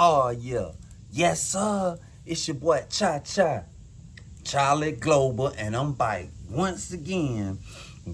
Oh, yeah. Yes, sir. It's your boy Cha Charlie Global, and I'm back once again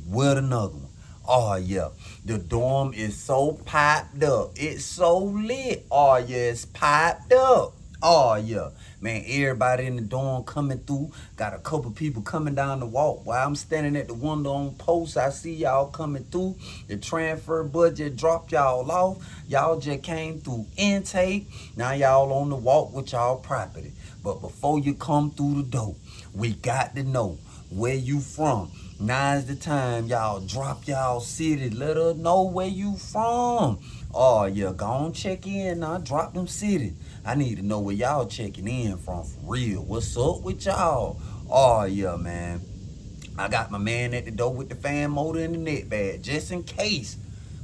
with another one. Oh, yeah. The dorm is so piped up. It's so lit. Oh, yeah. It's piped up. Oh, yeah. Man, everybody in the dorm coming through. Got a couple people coming down the walk. While I'm standing at the window on post, I see y'all coming through. The transfer budget dropped y'all off. Y'all just came through intake. Now y'all on the walk with y'all property. But before you come through the door, we got to know where you from. Now's the time, y'all drop y'all city. Let us know where you from. Oh, yeah, go on check in now. Drop them city. I need to know where y'all checking in from for real. What's up with y'all? Oh, yeah, man. I got my man at the door with the fan motor and the net bag, just in case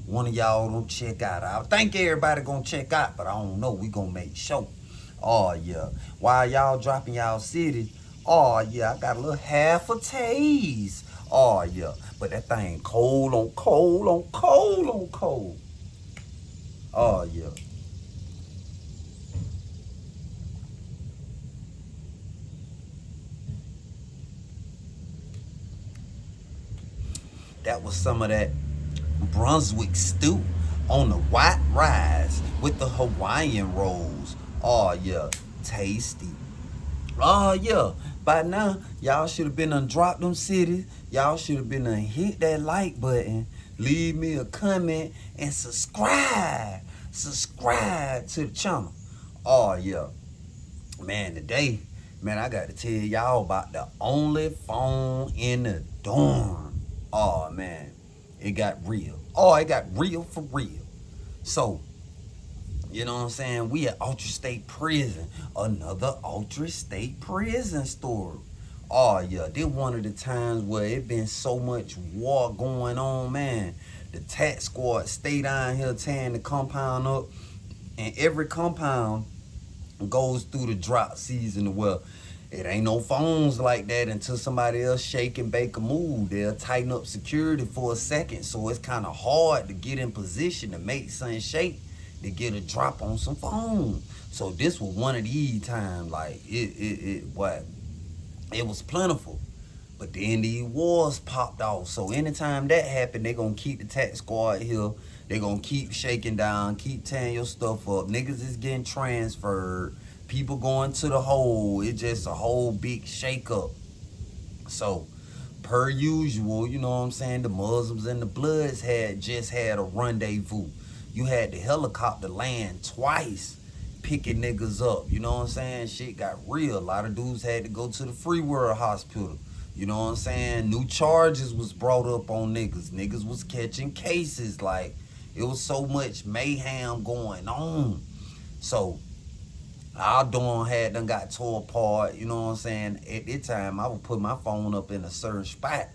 one of y'all don't check out. I think everybody gonna check out, but I don't know. We gonna make sure. Oh, yeah. While y'all dropping y'all city, oh, yeah, I got a little half a taste. Oh, yeah. But that thing cold on cold on cold on cold. Oh, yeah. That was some of that Brunswick stew on the white rice with the Hawaiian rolls. Oh, yeah. Tasty. Oh, yeah. By now, y'all should have been done drop them cities. Y'all should have been done hit that like button. Leave me a comment and subscribe. Subscribe to the channel. Oh, yeah. Man, today, man, I got to tell y'all about the only phone in the dorm. Oh, man. It got real. Oh, it got real for real. So, you know what I'm saying? We at Ultra State Prison. Another Ultra State Prison story. Oh, yeah. This one of the times where it been so much war going on, man. The tax squad stay down here tearing the compound up. And every compound goes through the drought season. Well, it ain't no phones like that until somebody else shake and bake a move. They'll tighten up security for a second. So it's kind of hard to get in position to make something shake to get a drop on some phone. So this was one of these times, like it was plentiful. But then these wars popped off. So anytime that happened, they gonna keep the tax squad here. They gonna keep shaking down, keep tearing your stuff up. Niggas is getting transferred. People going to the hole. It's just a whole big shake up. So, per usual, you know what I'm saying, the Muslims and the Bloods had just had a rendezvous. You had the helicopter land twice picking niggas up. You know what I'm saying? Shit got real. A lot of dudes had to go to the Free World Hospital. You know what I'm saying? New charges was brought up on niggas. Niggas was catching cases. Like, it was so much mayhem going on. So, our dorm had done got tore apart. You know what I'm saying? At that time, I would put my phone up in a certain spot.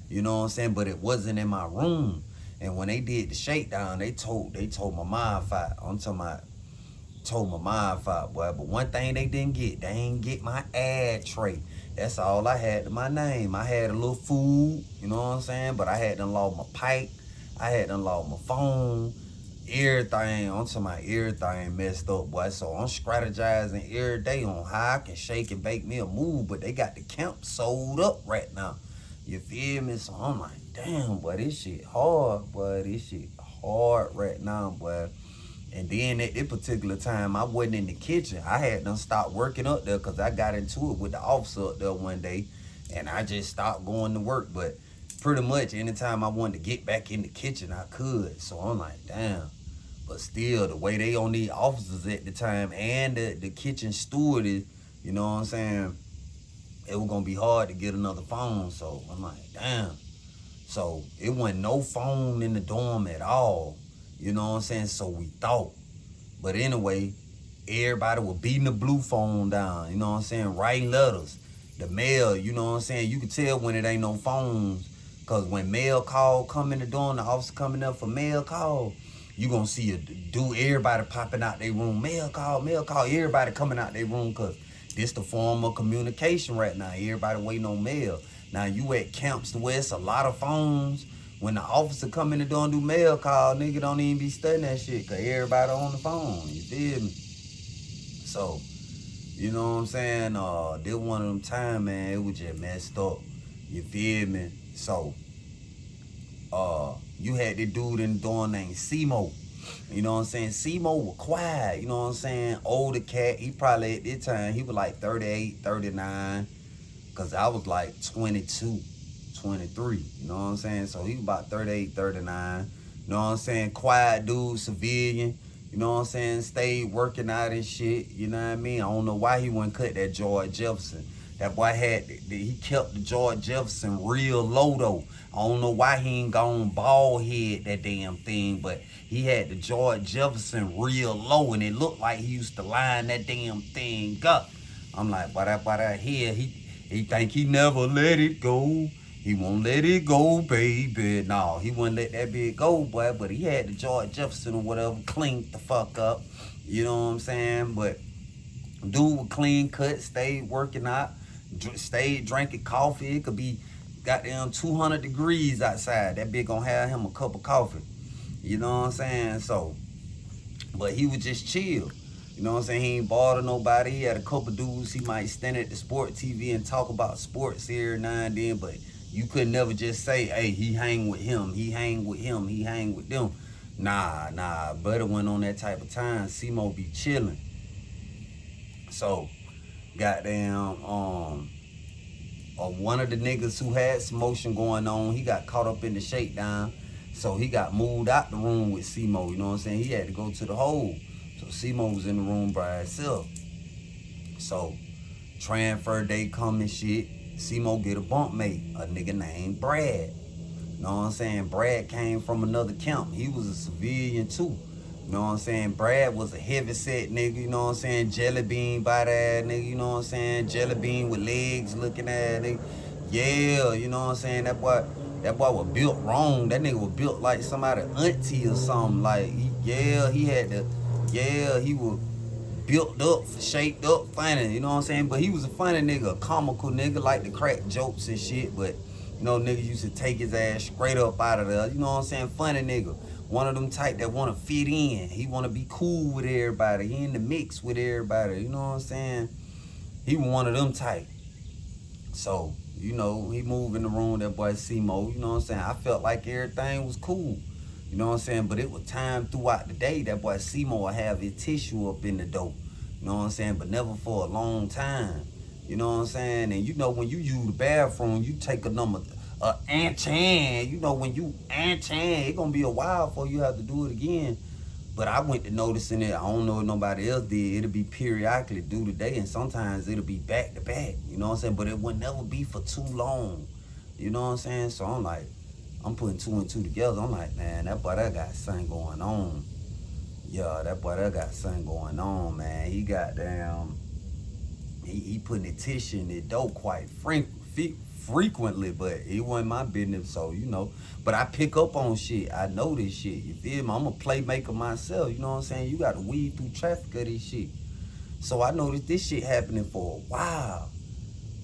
You know what I'm saying? But it wasn't in my room. And when they did the shakedown, they told my mom fight. I'm talking about told my mom fight, boy. But one thing they didn't get, they ain't get my ad tray. That's all I had to my name. I had a little food, you know what I'm saying? But I had done lost my pipe. I had done lost my phone. Everything, I'm talking about everything messed up, boy. So I'm strategizing every day on how I can shake and bake me a move. But they got the camp sold up right now. You feel me? So I'm like, damn, boy, this shit hard, boy. This shit hard right now, boy. And then at this particular time, I wasn't in the kitchen. I had done stopped working up there because I got into it with the officer up there one day. And I just stopped going to work. But pretty much anytime I wanted to get back in the kitchen, I could. So I'm like, damn. But still, the way they on these officers at the time and the kitchen steward is, you know what I'm saying, it was going to be hard to get another phone. So I'm like, damn. So it wasn't no phone in the dorm at all. You know what I'm saying? So we thought. But anyway, everybody was beating the blue phone down. You know what I'm saying? Writing letters. The mail, you know what I'm saying? You can tell when it ain't no phones. Because when mail call come in the door and the officer coming up for mail call, you going to see everybody popping out their room. Mail call, everybody coming out their room because this the form of communication right now. Everybody waiting on mail. Now, you at camps where it's a lot of phones. When the officer come in the door and do mail call, nigga don't even be studying that shit because everybody on the phone. You feel me? So, you know what I'm saying? This one of them time, man, it was just messed up. You feel me? So, you had this dude in the door named Simo. You know what I'm saying? Simo was quiet, you know what I'm saying? Older cat. He probably at this time, he was like 38, 39. Cause I was like 22, 23. You know what I'm saying? So he was about 38, 39. You know what I'm saying? Quiet dude, civilian. You know what I'm saying? Stayed working out and shit. You know what I mean? I don't know why he wouldn't cut that George Jefferson. That boy he kept the George Jefferson real low though. I don't know why he ain't gone bald head that damn thing, but he had the George Jefferson real low, and it looked like he used to line that damn thing up. I'm like, by that here, he think he never let it go. He won't let it go, baby. No, he wouldn't let that bit go, boy. But he had the George Jefferson or whatever cleaned the fuck up. You know what I'm saying? But dude was clean cut, stayed working out, stayed drinking coffee. It could be goddamn 200 degrees outside. That bitch gonna have him a cup of coffee. You know what I'm saying? So, but he was just chill. You know what I'm saying? He ain't bother nobody. He had a couple dudes he might stand at the sport TV and talk about sports here now and then, but you could never just say, hey, he hang with him, he hang with him, he hang with them. Nah, Butter went on that type of time. Simo be chilling. So, goddamn, one of the niggas who had some motion going on, he got caught up in the shakedown. So he got moved out the room with Simo, you know what I'm saying? He had to go to the hole. So Simo was in the room by himself. So transfer day come and shit. Simo get a bunk mate, a nigga named Brad. You know what I'm saying? Brad came from another camp. He was a civilian too. You know what I'm saying? Brad was a heavy set nigga, you know what I'm saying? Jelly bean by that nigga, you know what I'm saying? Jelly bean with legs looking at nigga. Yeah, you know what I'm saying? That boy was built wrong. That nigga was built like somebody auntie or something. Like, he was built up, shaped up, funny, you know what I'm saying? But he was a funny nigga, a comical nigga, like to crack jokes and shit, but you know, niggas used to take his ass straight up out of there. You know what I'm saying? Funny nigga. One of them type that want to fit in. He want to be cool with everybody. He in the mix with everybody. You know what I'm saying? He one of them type. So, you know, he moved in the room, that boy Simo. You know what I'm saying? I felt like everything was cool. You know what I'm saying? But it was time throughout the day that boy Simo would have his tissue up in the dope. You know what I'm saying? But never for a long time. You know what I'm saying? And you know when you use the bathroom, you take a number, Anchan. You know when you Anchan, it gonna be a while before you have to do it again. But I went to noticing it. I don't know if nobody else did. It'll be periodically due the day, and sometimes it'll be back to back. You know what I'm saying? But it would never be for too long. You know what I'm saying? So I'm like, I'm putting two and two together. I'm like, man, that boy that got something going on. Yeah, that boy that got something going on, man. He got damn. He putting the tissue in the dough quite frequently, but it wasn't my business, so you know. But I pick up on shit. I know this shit. You feel me? I'm a playmaker myself. You know what I'm saying? You got to weed through traffic of this shit. So I noticed this shit happening for a while.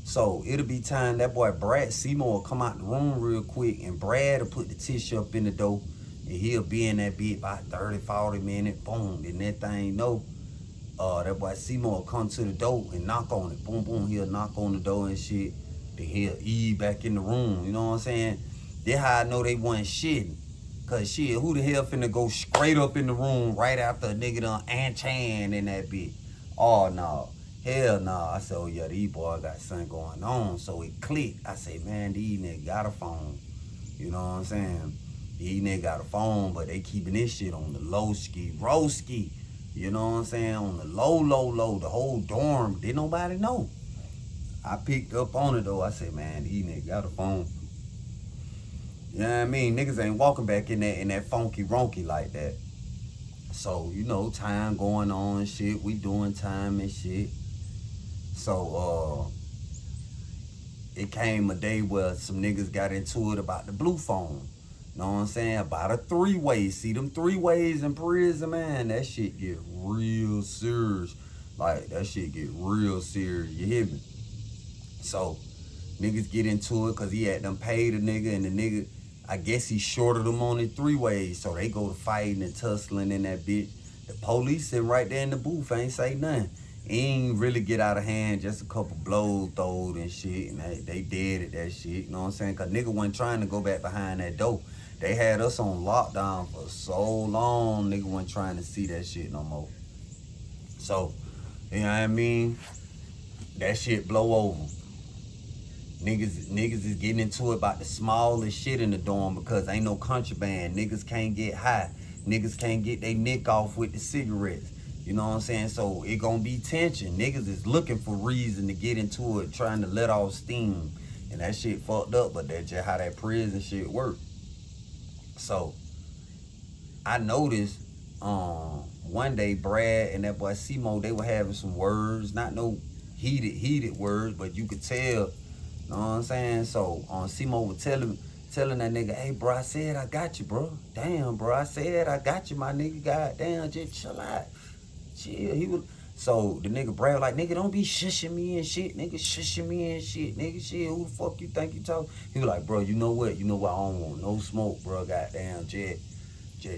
So it'll be time that boy Brad Seymour will come out the room real quick, and Brad will put the tissue up in the dough, and he'll be in that bit about 30, 40 minutes. Boom, then that thing know. That boy Seymour will come to the door and knock on it. Boom, boom, he'll knock on the door and shit. Then he'll ease back in the room. You know what I'm saying? That's how I know they wasn't shitting. Cause shit, who the hell finna go straight up in the room right after a nigga done Anchan in that bitch? Oh no. Hell no. I said, oh yeah, these boys got something going on. So it clicked. I say, man, these niggas got a phone. You know what I'm saying? These niggas got a phone, but they keeping this shit on the low ski, roski. You know what I'm saying? On the low. The whole dorm, didn't nobody know. I picked up on it though. I said, man, these niggas got a phone. You know what I mean? Niggas ain't walking back in that funky ronky like that. So, you know, time going on and shit. We doing time and shit. So, it came a day where some niggas got into it about the blue phone. You know what I'm saying? About a three-way. See them three-ways in prison, man, that shit get real serious. Like, that shit get real serious. You hear me? So, niggas get into it because he had them paid a nigga, and the nigga, I guess he shorted them on the three-ways. So, they go to fighting and tussling in that bitch. The police sitting right there in the booth, ain't say nothing. It ain't really get out of hand, just a couple blows throwed and shit, and they dead at that shit, you know what I'm saying? Cause nigga wasn't trying to go back behind that door. They had us on lockdown for so long, nigga wasn't trying to see that shit no more. So, you know what I mean? That shit blow over. Niggas is getting into it about the smallest shit in the dorm because ain't no contraband. Niggas can't get high. Niggas can't get they nick off with the cigarettes. You know what I'm saying? So it gonna be tension. Niggas is looking for reason to get into it, trying to let off steam. And that shit fucked up, but that's just how that prison shit work. So I noticed one day Brad and that boy Simo, they were having some words, not no heated words, but you could tell. Know what I'm saying? So Simo was telling that nigga, hey bro, I said I got you, bro. Damn, bro, I said I got you, my nigga. God damn, just chill out. Chill. He was so the nigga Brad like, nigga, don't be shushing me and shit, nigga, shushing me and shit, nigga, shit. Who the fuck you think you talking? He was like, bro, you know what? I don't want no smoke, bro. Goddamn, just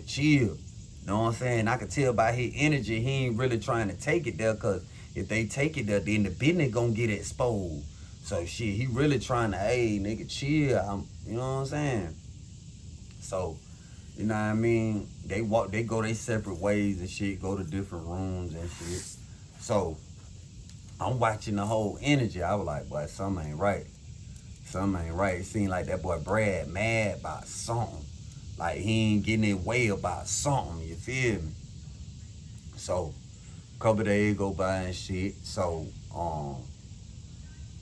chill. Know what I'm saying? I could tell by his energy he ain't really trying to take it there, cause if they take it there, then the business gonna get exposed. So shit, he really trying to, hey nigga, chill. You know what I'm saying? So, you know what I mean? They go their separate ways and shit, go to different rooms and shit. So I'm watching the whole energy. I was like, boy, something ain't right. Something ain't right. It seemed like that boy Brad mad about something. Like he ain't getting his way about something, you feel me? So, a couple days go by and shit. So,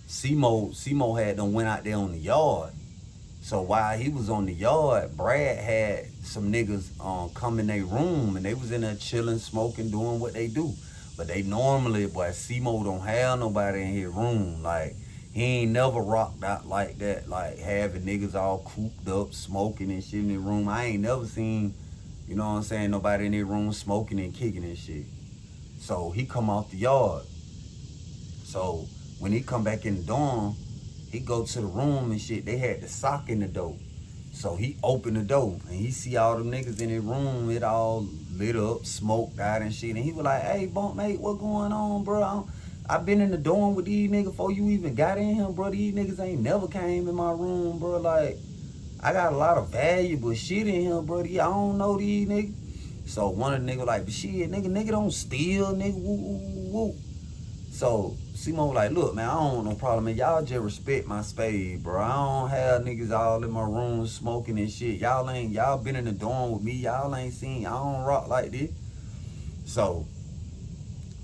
Simo had them went out there on the yard. So while he was on the yard, Brad had some niggas come in their room and they was in there chilling, smoking, doing what they do. But they normally, boy, Simo don't have nobody in his room. Like, he ain't never rocked out like that, like having niggas all cooped up, smoking and shit in their room. I ain't never seen, you know what I'm saying, nobody in their room smoking and kicking and shit. So he come off the yard. So when he come back in the dorm, he go to the room and shit. They had the sock in the door. So he opened the door and he see all them niggas in the room. It all lit up, smoked out and shit. And he was like, hey, bunk mate, what going on, bro? I been in the dorm with these niggas before you even got in here, bro. These niggas ain't never came in my room, bro. Like, I got a lot of valuable shit in here, bro. I don't know these niggas. So one of the niggas like, but shit, nigga don't steal, nigga, woo, woo, woo, woo. So Simo was like, look, man, I don't want no problem, man. Y'all just respect my space, bro. I don't have niggas all in my room smoking and shit. Y'all been in the dorm with me. Y'all ain't seen, y'all don't rock like this. So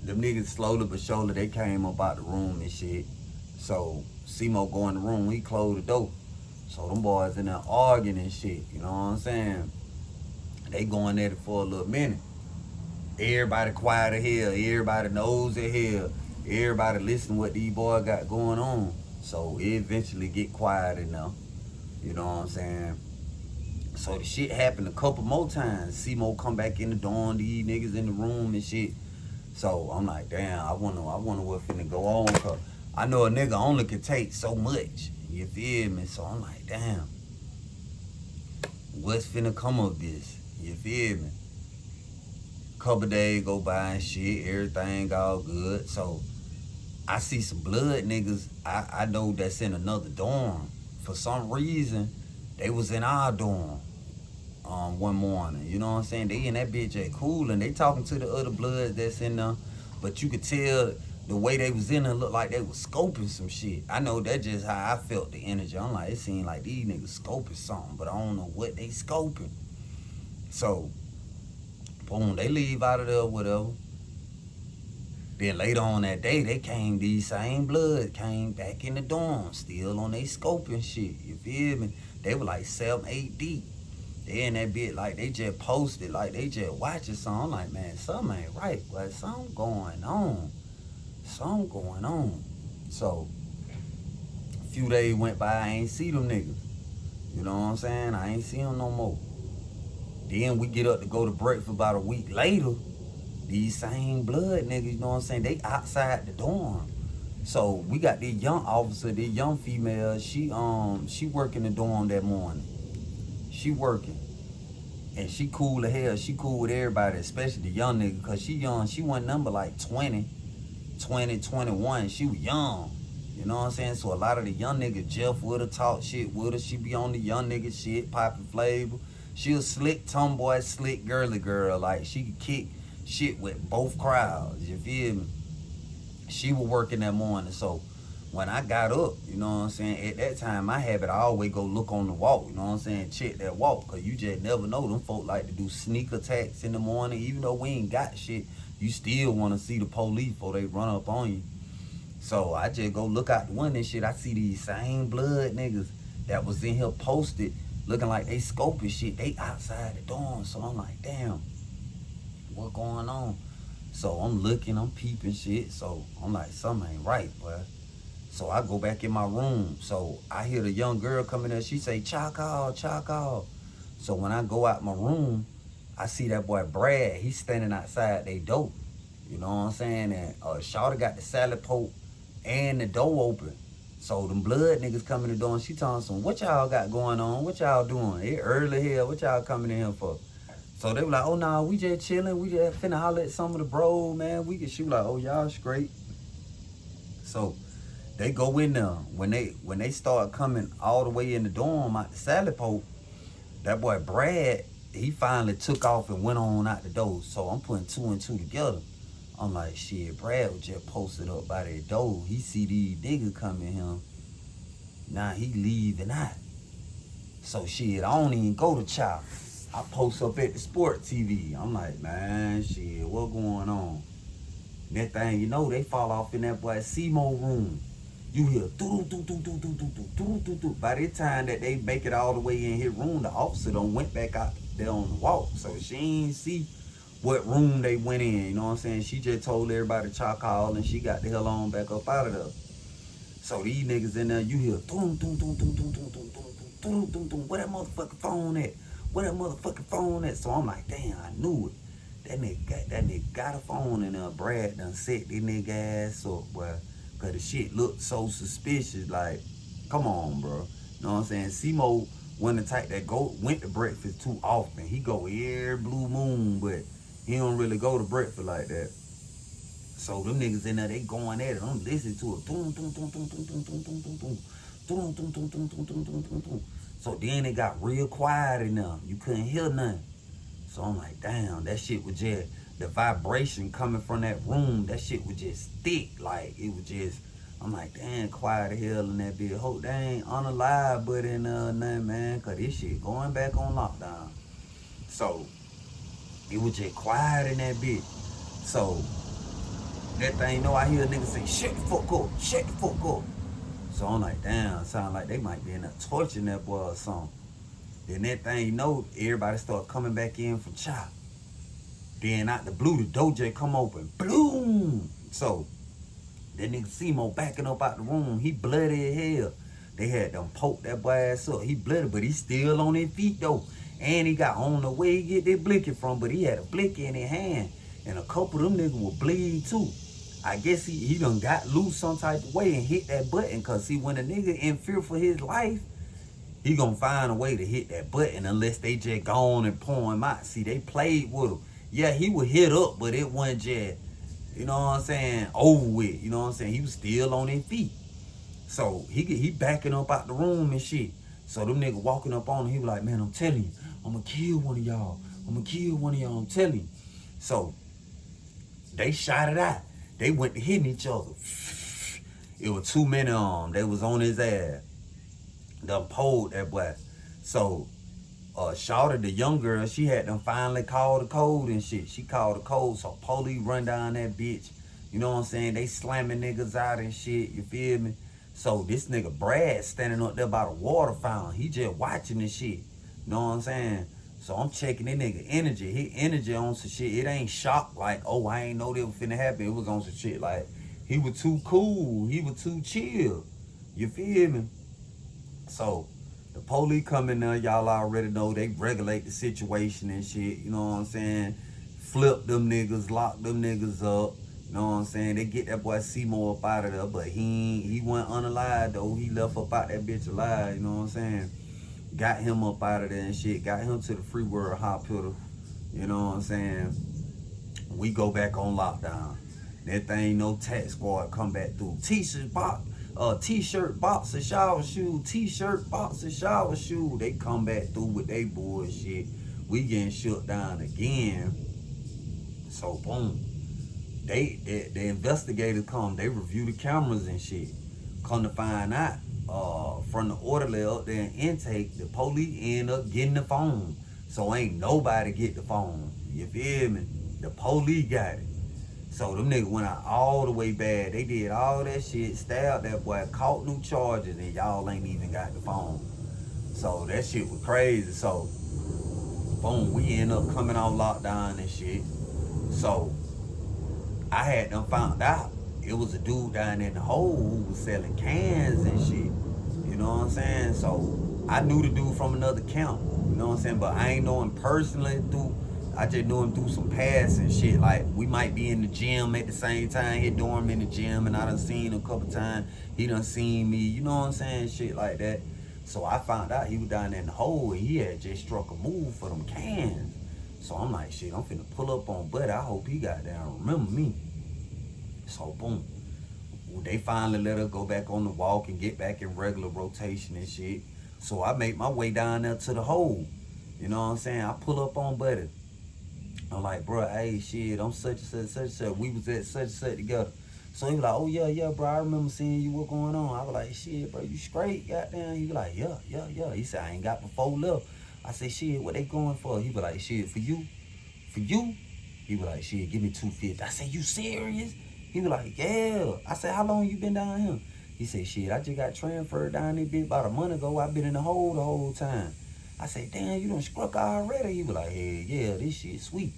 them niggas slowly but surely, they came up out the room and shit. So Simo go in the room, he closed the door. So them boys in there arguing and shit, you know what I'm saying? They going at it for a little minute. Everybody quiet as hell. Everybody knows as hell. Everybody listen what these boys got going on. So it eventually get quiet enough. You know what I'm saying? So the shit happened a couple more times. Simo come back in the dorm, these niggas in the room and shit. So I'm like, damn, I wonder what finna go on. Cause I know a nigga only can take so much. You feel me? So I'm like, damn, what's finna come of this? You feel me? Couple days go by and shit, everything all good. So I see some blood niggas I know that's in another dorm. For some reason, they was in our dorm one morning. You know what I'm saying? They in that bitch at cool and they talking to the other bloods that's in there. But you could tell the way they was in there looked like they was scoping some shit. I know that's just how I felt the energy. I'm like, it seemed like these niggas scoping something, but I don't know what they scoping. So boom, they leave out of there or whatever. Then later on that day, these same blood came back in the dorm, still on they scoping shit, you feel me? They were like 7, 8 deep. They in that bit like they just posted, like they just watching something. I'm like, man, something ain't right, but something going on. Something going on. So, a few days went by, I ain't see them niggas. You know what I'm saying? I ain't see them no more. Then we get up to go to breakfast about a week later. These same blood niggas, you know what I'm saying? They outside the dorm. So we got this young officer, this young female. She working the dorm that morning. She working, and she cool as hell. She cool with everybody, especially the young nigga, cause she young. She went number like 20. 2021. She was young. You know what I'm saying? So a lot of the young niggas, Jeff with her, talk shit with her. She be on the young nigga shit, popping flavor. She a slick tomboy, slick girly girl. Like, she could kick shit with both crowds. You feel me? She was working that morning. So when I got up, you know what I'm saying, at that time, my habit, I always go look on the walk, you know what I'm saying, check that walk, because you just never know. Them folk like to do sneak attacks in the morning. Even though we ain't got shit, you still want to see the police before they run up on you. So I just go look out the window and shit. I see these same blood niggas that was in here posted, looking like they scoping shit. They outside the dorm. So I'm like, damn, what going on? So I'm looking, I'm peeping shit. So I'm like, something ain't right, boy. So I go back in my room. So I hear the young girl coming there. She say, chalk out, chalk out. So when I go out my room, I see that boy Brad. He's standing outside they door. You know what I'm saying? And Shawty got the salad poke and the door open. So them blood niggas coming in the door and she telling some, what y'all got going on? What y'all doing? It early here. What y'all coming in here for? So they were like, oh, nah, we just chilling. We just finna holler at some of the bros, man. We can shoot like, oh, y'all straight. So they go in there. When they start coming all the way in the dorm out the salad poke, that boy Brad, he finally took off and went on out the door. So I'm putting two and two together. I'm like, shit, Brad was just posted up by that door. He see these niggas coming here. Now he leaving out. So shit, I don't even go to Chop. I post up at the sport TV. I'm like, man, shit, what going on? That thing, you know, they fall off in that boy Seymour room. You hear doo doo doo doo doo doo doo doo doo doo. By the time that they make it all the way in his room, the officer done went back out there on the walk. So she ain't see what room they went in. You know what I'm saying? She just told everybody to chalk all and she got the hell on back up out of there. So these niggas in there, you hear doom doom doom doom doom doom doom doom doom doom doom. Where that motherfucking phone at? Where that motherfucking phone at? So I'm like, damn, I knew it. That nigga got a phone in there. Brad done set that nigga ass up, boy. Cause the shit looked so suspicious. Like, come on, bro. You know what I'm saying? Simo wasn't the type that went to breakfast too often. He go every blue moon, but he don't really go to breakfast like that. So them niggas in there, they going at it. I'm listening to it. Doom, doom, doom, doom, doom, doom, doom, doom, doom, doom. Doom, doom, doom, doom, doom, doom, doom, doom, doom. So then it got real quiet in there. You couldn't hear nothing. So I'm like, damn, that shit was just, the vibration coming from that room, that shit was just thick. Like, it was just, I'm like, damn, quiet the hell in that bitch. Hope they ain't unalive but in nothing, man. Cause this shit going back on lockdown. So, it was just quiet in that bitch. So, that thing, you know, I hear a nigga say, shut the fuck up, shut the fuck up. So I'm like, damn, sound like they might be in there torturing that boy or something. Then that thing, you know, everybody start coming back in from chop. Then out the blue, the dojo come open. Bloom! So, that nigga Simo backing up out the room. He bloody as hell. They had them poke that boy ass up. He bloody, but he still on his feet though. And he got on the way he get that blicky from, but he had a blicky in his hand. And a couple of them niggas will bleed too. I guess he done got loose some type of way and hit that button. Cause see, when a nigga in fear for his life, he gonna find a way to hit that button unless they just gone and pour him out. See, they played with him. Yeah, he would hit up, but it wasn't just, you know what I'm saying, over with. You know what I'm saying? He was still on his feet. So he backing up out the room and shit. So them niggas walking up on him, he was like, man, I'm telling you, I'm gonna kill one of y'all. I'm gonna kill one of y'all, I'm telling you. So they shot it out. They went to hitting each other. It was too many of them. They was on his ass. Done pulled that boy. So Shawty, the young girl, she had them finally call the code and shit. She called the code, so police run down that bitch. You know what I'm saying? They slamming niggas out and shit, you feel me? So this nigga Brad standing up there by the water fountain. He just watching this shit. You know what I'm saying? So I'm checking that nigga energy. His energy on some shit. It ain't shocked like, oh, I ain't know that was finna happen. It was on some shit like, he was too cool. He was too chill. You feel me? So the police come in there, y'all already know they regulate the situation and shit, you know what I'm saying? Flip them niggas, lock them niggas up, you know what I'm saying? They get that boy Seymour up out of there, but he went unalive though. He left up out that bitch alive, you know what I'm saying? Got him up out of there and shit, got him to the free world hospital, you know what I'm saying? We go back on lockdown. That thing, no tax squad come back through. T-shirt, boxer, shower shoe, t-shirt, boxer, shower shoe. They come back through with they bullshit. We getting shut down again. So boom. The investigators come, they review the cameras and shit. Come to find out, from the orderly up there in intake, the police end up getting the phone. So ain't nobody get the phone. You feel me? The police got it. So them niggas went out all the way bad. They did all that shit, stabbed that boy, caught new charges, and y'all ain't even got the phone. So that shit was crazy. So boom, we end up coming on lockdown and shit. So I had them found out it was a dude down in the hole who was selling cans and shit. You know what I'm saying? So I knew the dude from another camp. You know what I'm saying? But I ain't know him personally through. I just knew him through some past and shit. Like we might be in the gym at the same time. He doing him in the gym, and I done seen him a couple times. He done seen me. You know what I'm saying? Shit like that. So I found out he was down there in the hole, and he had just struck a move for them cans. So I'm like, shit, I'm finna pull up on Buddy. I hope he got down remember me. So boom, they finally let her go back on the walk and get back in regular rotation and shit. So I make my way down there to the hole. You know what I'm saying? I pull up on Buddy. I'm like, bro, hey, shit, I'm such and such. We was at such and such together. So he was like, oh, yeah, bro, I remember seeing you, what going on? I was like, shit, bro, you straight, goddamn? He was like, yeah. He said, I ain't got before left. I said, shit, what they going for? He was like, shit, for you? For you? He was like, shit, give me 250. I said, you serious? He was like, yeah. I said, how long you been down here? He said, shit, I just got transferred down there bit about a month ago. I been in the hole the whole time. I said, damn, you done struck already? He was like, hey, yeah, this shit sweet.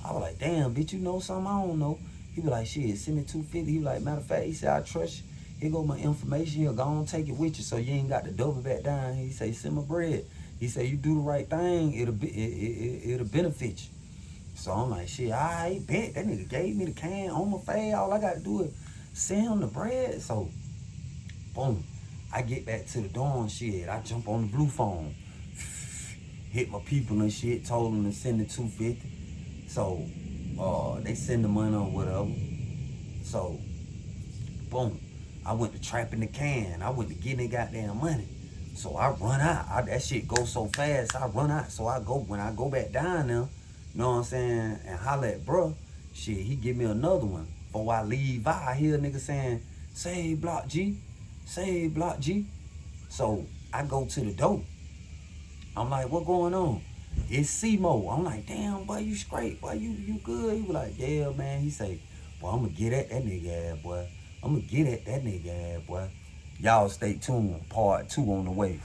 I was like, damn, bitch, you know something I don't know. He was like, shit, send me 250. He was like, matter of fact, he said, I trust you. Here go my information. Here, go on, take it with you so you ain't got to double back down. He said, send my bread. He said, you do the right thing, it'll benefit you. So I'm like, shit, I bet. That nigga gave me the can on my face. All I got to do is send him the bread. So, boom, I get back to the dorm, shit. I jump on the blue phone, hit my people and shit, told them to send the 250. So, they send the money or whatever. So, boom, I went to trapping the can. I went to getting the goddamn money. So I run out. That shit goes so fast, I run out. So when I go back down there, you know what I'm saying, and holler at bro, shit, he give me another one. Before I leave, I hear a nigga saying, save Block G, save Block G. So I go to the door. I'm like, what going on? It's C-Mo. I'm like, damn, boy, you straight, boy, you good? He was like, yeah, man. He say, boy, I'm gonna get at that nigga ass, boy. I'm gonna get at that nigga ass, boy. Y'all stay tuned, part 2 on the way.